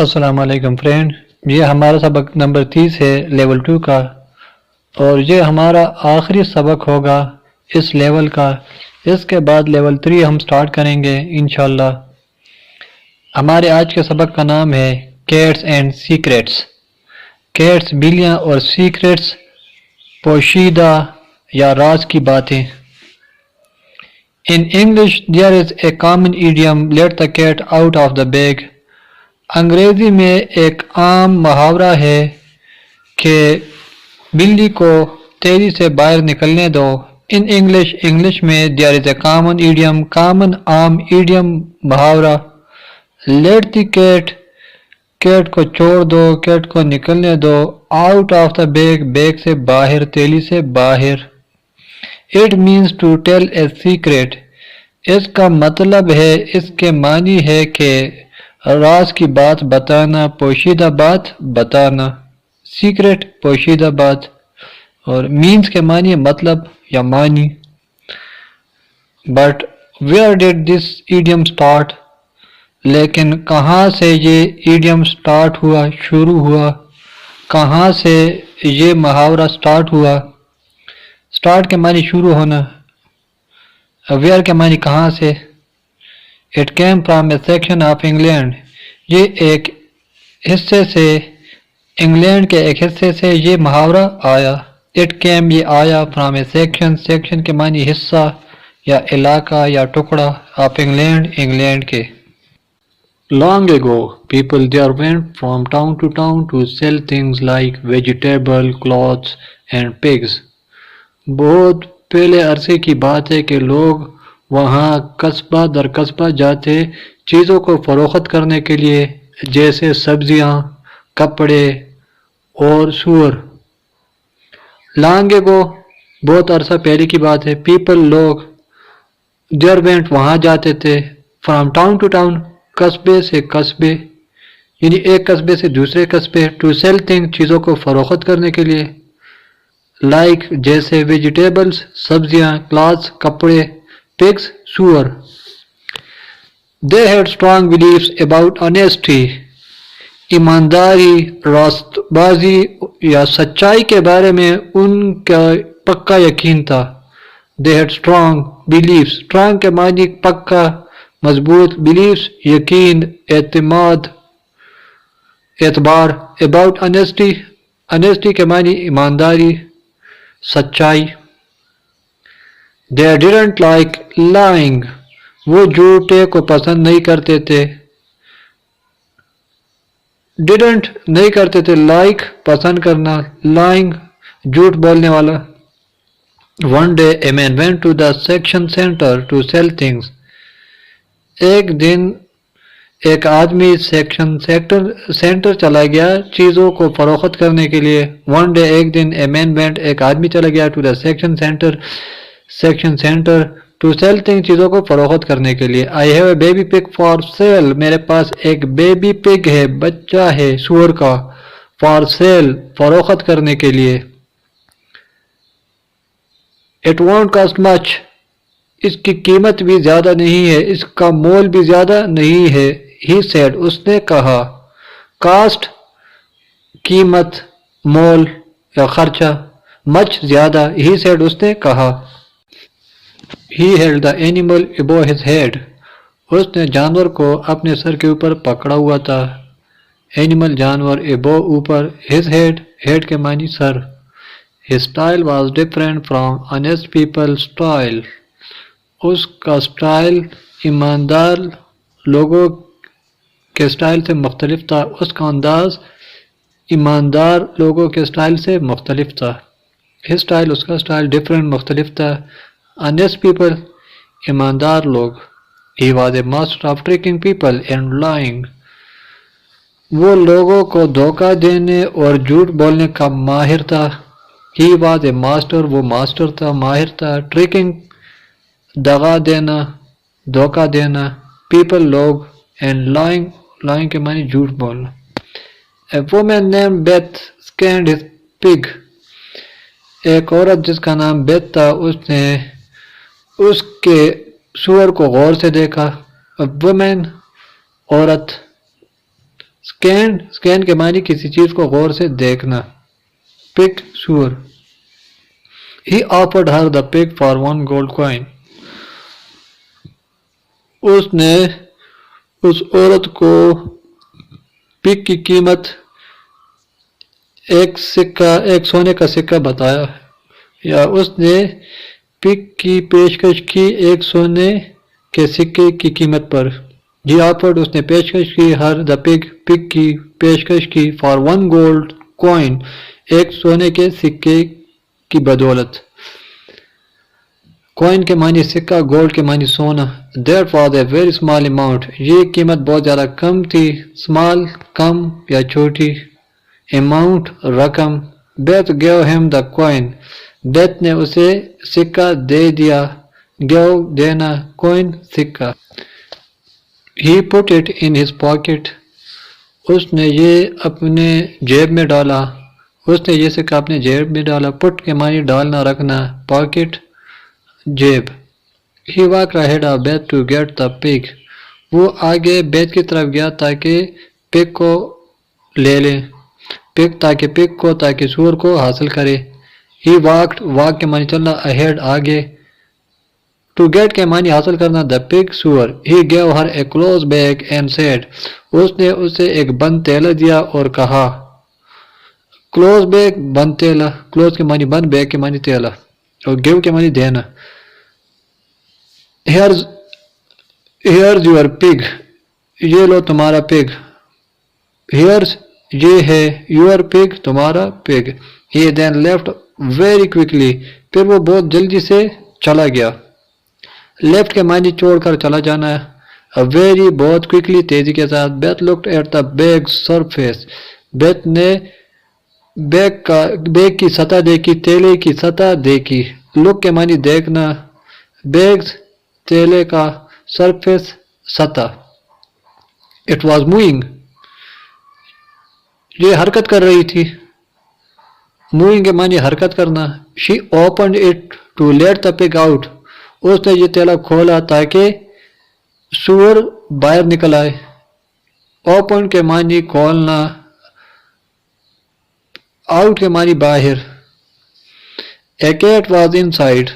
السلام علیکم فرینڈ، یہ ہمارا سبق نمبر 30 ہے لیول 2 کا، اور یہ ہمارا آخری سبق ہوگا اس لیول کا۔ اس کے بعد لیول 3 ہم سٹارٹ کریں گے انشاءاللہ۔ ہمارے آج کے سبق کا نام ہے کیٹس اینڈ سیکریٹس۔ کیٹس بلیاں اور سیکریٹس پوشیدہ یا راز کی باتیں۔ In English there is a common idiom let the cat out of the bag۔ انگریزی میں ایک عام محاورہ ہے کہ بلی کو تیزی سے باہر نکلنے دو۔ ان انگلش میں there is a common idiom، عام ایڈیم محاورہ let the cat، کیٹ کو چھوڑ دو، کیٹ کو نکلنے دو، out of the bag، bag سے باہر، تیلی سے باہر۔ It means to tell a secret، اس کا مطلب ہے، اس کے معنی ہے کہ راز کی بات بتانا، پوشیدہ بات بتانا۔ سیکریٹ پوشیدہ بات، اور مینز کے معنی مطلب یا معنی۔ But where did this idiom start؟ لیکن کہاں سے یہ ایڈیم سٹارٹ ہوا، شروع ہوا، کہاں سے یہ محاورہ سٹارٹ ہوا؟ سٹارٹ کے معنی شروع ہونا، ویئر کے معنی کہاں سے۔ It came from a section of England، یہ ایک حصے سے، انگلینڈ کے ایک حصے سے یہ محاورہ آیا۔ It came، یہ آیا، from a section کے معنی حصہ یا علاقہ یا ٹکڑا، of England، انگلینڈ کے۔ Long ago people there went from town to sell things like vegetable, clothes and pigs۔ بہت پہلے عرصے کی بات ہے کہ لوگ وہاں قصبہ در قصبہ جاتے چیزوں کو فروخت کرنے کے لیے، جیسے سبزیاں، کپڑے اور سور۔ لانگ اگو، بہت عرصہ پہلے کی بات ہے، پیپل لوگ، دیر وینٹ وہاں جاتے تھے، فرام ٹاؤن ٹو ٹاؤن، قصبے سے قصبے، یعنی ایک قصبے سے دوسرے قصبے، ٹو سیل تھنگ، چیزوں کو فروخت کرنے کے لیے، لائک جیسے ویجیٹیبلز، سبزیاں، کلاتھس، کپڑے، pigs، سور۔ They had strong beliefs about honesty، ایمانداری، راست بازی یا سچائی کے بارے میں ان کا پکا یقین تھا۔ They had strong beliefs، strong کے معنی پکا، مضبوط، beliefs یقین، اعتماد، اعتبار، about honesty، honesty کے معنی ایمانداری، سچائی۔ They didn't like lying، وہ جھوٹے کو پسند نہیں کرتے تھے۔ didn't نہیں کرتے تھے، like پسند کرنا، lying جھوٹ بولنے والا۔ One day a man went to the section center to sell things۔ ایک دن ایک آدمی سیکشن سینٹر چلا گیا چیزوں کو فروخت کرنے کے لیے۔ One day ایک دن a man went، ایک آدمی چلا گیا to the section center to sell things، چیزوں کو فروخت کرنے کے لیے۔ I have a baby pig for sale، میرے پاس ایک بیبی پگ ہے، بچہ ہے سور کا، for sale فروخت کرنے کے لیے۔ It won't cost much، اس کی قیمت بھی زیادہ نہیں ہے، اس کا مول بھی زیادہ نہیں ہے۔ He said، اس نے کہا، cost قیمت، مول یا خرچہ، much زیادہ، he said اس نے کہا۔ He held the animal above his head، اس نے جانور کو اپنے سر کے اوپر پکڑا ہوا تھا۔ Animal جانور، above اوپر، his head کے معنی سر۔ His style was different from honest people's style، اس کا سٹائل ایماندار لوگوں کے سٹائل سے مختلف تھا، اس کا انداز ایماندار لوگوں کے سٹائل سے مختلف تھا۔ His style، اس کا سٹائل، different مختلف تھا۔ honest people ایماندار لوگ۔ He was a master of tricking people and lying، وہ لوگوں کو دھوکہ دینے اور جھوٹ بولنے کا ماہر تھا۔ He was a master، وہ ماسٹر تھا، ماہر تھا۔ tricking دغا دینا، دھوکہ دینا، people لوگ، and lying کے معنی جھوٹ بولنا۔ A woman named Beth scanned his pig، ایک عورت جس کا نام بیت تھا، اس نے اس کے سور کو غور سے دیکھا۔ A woman عورت، اسکین کے معنی کسی چیز کو غور سے دیکھنا. پگ سور. He offered her the pig for 1 gold coin. اس نے اس عورت کو پگ کی قیمت ایک سونے کا سکہ بتایا، یا اس نے پگ کی پیشکش کی ایک سونے کے سکے کی قیمت پر. He offered اس نے پیشکش کی her the pig کی پیشکش کی for 1 gold coin ایک سونے کے سکے کی بدولت. کوئن کے معنی سکہ، گولڈ کے معنی سونا. That was a very small amount. یہ قیمت بہت زیادہ کم تھی. Small کم یا چھوٹی. Amount رقم. Beth gave him the coin. Beth نے اسے سکہ دے دیا. Give دینا، coin سکہ. He put it in his pocket. اس نے یہ اپنے جیب میں ڈالا. اس نے یہ سکہ اپنے جیب میں ڈالا. Put کے معنی ڈالنا، رکھنا. Pocket جیب. He walked ahead of Beth to get the pig. وہ آگے بیت کی طرف گیا تاکہ پگ کو لے لے. تاکہ سور کو حاصل کرے. He walked walk کے معنی چلنا، ahead آگے. To get کے معنی حاصل کرنا. The pig سور. He gave her a clothes bag and said. اس نے اسے ایک بند تیلا دیا اور کہا. Clothes bag بند تیلا. Clothes کے معنی بند، بیگ کے معنی تیلا، اور give کے معنی دینا. Here's your pig. یہ لو تمہارا پگ. Here's یہ ہے. Your pig تمہارا پگ. He then left very quickly. پھر وہ بہت جلدی سے چلا گیا. Left کے معنی چھوڑ کر چلا جانا ہے. Very بہت quickly تیزی کے ساتھ. Beth looked at the bag's surface. Beth نے بیگ کی سطح دیکھی، تیلے کی سطح دیکھی. Look کے معنی دیکھنا. Bags تیلے کا، surface سطح. It was moving. یہ حرکت کر رہی تھی. Moving کے معنی حرکت کرنا. She opened it to let the pig out. اس نے یہ تیلا کھولا تاکہ سور باہر نکل آئے. Open کے معنی کھولنا، out کے معنی باہر. A cat was inside.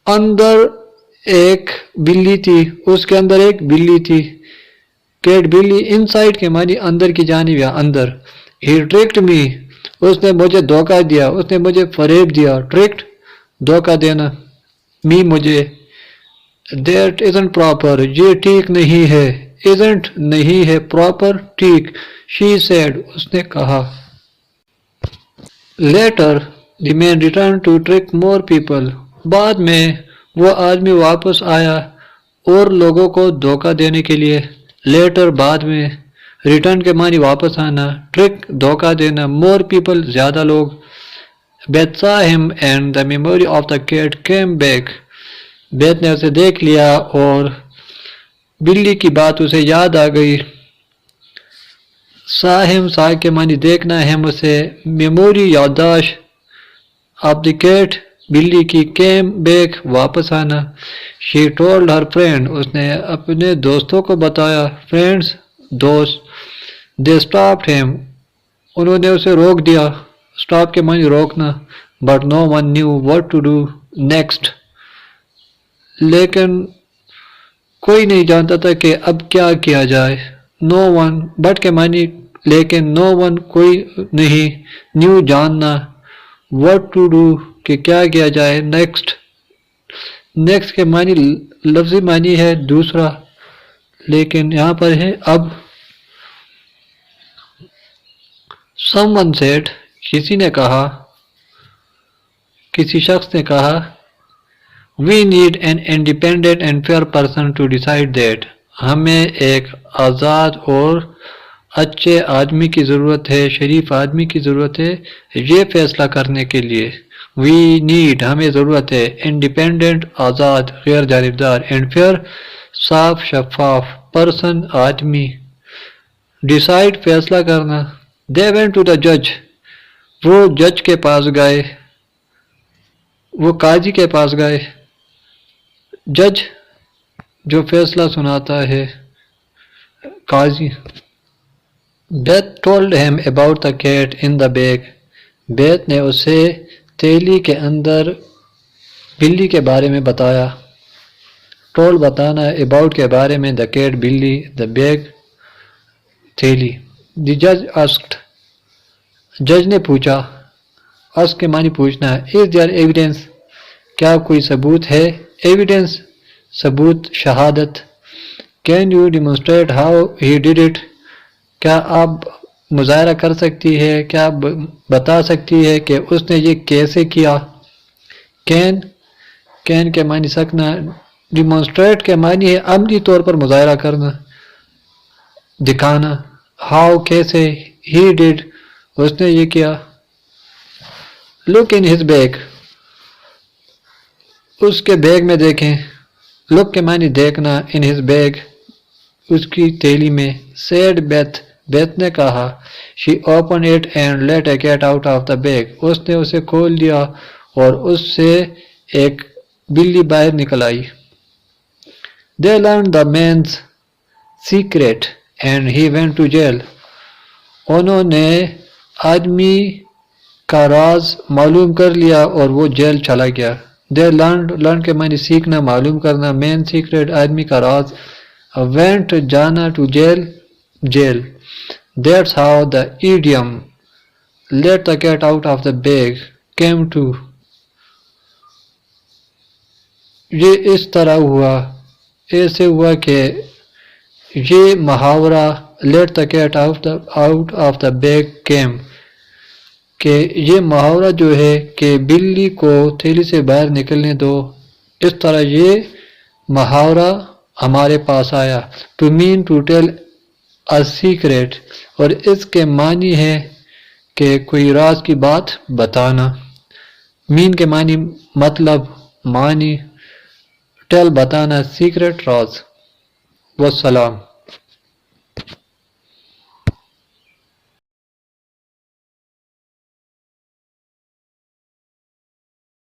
اندر ایک بلی تھی. اس کے اندر ایک بلی تھی. کیٹ بلی. انسائڈ کے معنی اندر کی جانب یا اندر. He tricked me. اس نے مجھے دھوکہ دیا. اس نے مجھے فریب دیا. Tricked دھوکہ دینا. Me مجھے. That isn't proper. یہ ٹھیک نہیں ہے. Isn't نہیں ہے. Proper ٹھیک. She said. اس نے کہا. Later the man returned to trick more people. بعد میں وہ آدمی واپس آیا اور لوگوں کو دھوکہ دینے کے لیے. Later بعد میں. Return کے معنی واپس آنا. Trick دھوکہ دینا. More people زیادہ لوگ. Beth saw him and the memory of the cat came back. Beth نے اسے دیکھ لیا اور بلی کی بات اسے یاد آ گئی. Saw him saw کے معنی دیکھنا. him اسے. Memory یادداشت. of the cat بلی کی. came back واپس آنا. She told her friend. اس نے اپنے دوستوں کو بتایا. Friends دوست. They stopped him. انہوں نے اسے روک دیا. Stop کے معنی روکنا. But no one knew what to do next. لیکن کوئی نہیں جانتا تھا کہ اب کیا کیا جائے. No one but کے معنی لیکن. No one کوئی نہیں. Knew جاننا. What to do کہ کیا کیا جائے. Next کے معنی لفظی معنی ہے دوسرا، لیکن یہاں پر ہے اب. Someone said. کسی نے کہا، کسی شخص نے کہا. We need an independent and fair person to decide that. ہمیں ایک آزاد اور اچھے آدمی کی ضرورت ہے، شریف آدمی کی ضرورت ہے یہ فیصلہ کرنے کے لیے. We need ہمیں ضرورت ہے. Independent آزاد، غیر جانبدار. And fair صاف شفاف. Person آدمی. Decide فیصلہ کرنا. They went to the judge. وہ جج کے پاس گئے. وہ قاضی کے پاس گئے. جج جو فیصلہ سناتا ہے. قاضی. Beth told him about the cat in the bag. بیت نے اسے تیلی کے اندر بلی کے بارے میں بتایا. ٹول بتانا, about کے بارے میں, the cat بلی, the bag تیلی. The judge asked, جج نے پوچھا. ask کے معنی پوچھنا ہے. is there evidence, کیا کوئی ثبوت ہے. evidence ثبوت, شہادت. can you demonstrate how he did it, کیا آپ مظاہرہ کر سکتی ہے, کیا آپ بتا سکتی ہے کہ اس نے یہ کیسے کیا. can کے معنی سکنا. demonstrate کے معنی ہے عملی طور پر مظاہرہ کرنا, دکھانا. how کیسے. he did اس نے یہ کیا. look in his bag اس کے بیگ میں دیکھیں. look کے معنی دیکھنا. in his bag اس کی تیلی میں. said Beth بیت نے کہا. she opened it and let a cat out of the bag اس نے اسے کھول دیا اور اس سے ایک بلی باہر نکل آئی. they learned the man's secret and he went to jail انہوں نے آدمی کا راز معلوم کر لیا اور وہ جیل چلا گیا. they learned کے معنی سیکھنا, معلوم کرنا. main secret آدمی کا راز. went جانا, to jail. That's how the idiom let the cat out of the bag came to. یہ اس طرح ہوا, ایسے ہوا کہ یہ محاورہ let the cat out of the bag came کہ یہ محاورہ جو ہے کہ بلی کو تھیلی سے باہر نکلنے دو, اس طرح یہ محاورہ ہمارے پاس آیا. to mean to tell a secret اور اس کے معنی ہے کہ کوئی راز کی بات بتانا. مین کے معنی مطلب, معنی. ٹیل بتانا, سیکرٹ راز. والسلام.